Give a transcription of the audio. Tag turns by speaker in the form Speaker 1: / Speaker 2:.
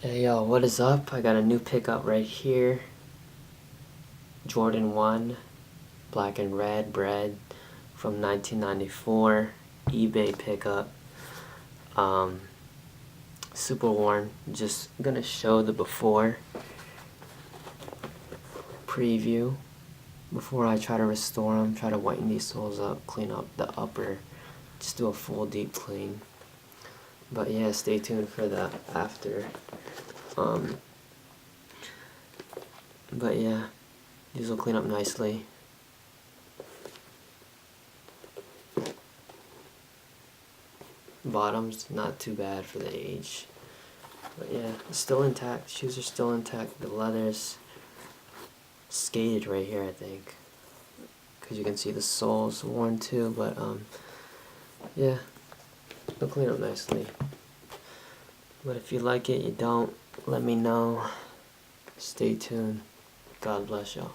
Speaker 1: Hey yo, what is up? I got a new pickup right here. Jordan 1, black and red, Bred, from 1994. eBay pickup. Super worn. Just gonna show the before preview before I try to restore them. Try to whiten these soles up, clean up the upper, just do a full deep clean. But yeah, stay tuned for that after. But yeah, these will clean up nicely. Bottoms, not too bad for the age. But yeah, it's still intact. Shoes are still intact. The leather's skated right here, I think. Because you can see the sole's worn too, but yeah, it'll clean up nicely. But if you like it, you don't, let me know. Stay tuned. God bless y'all.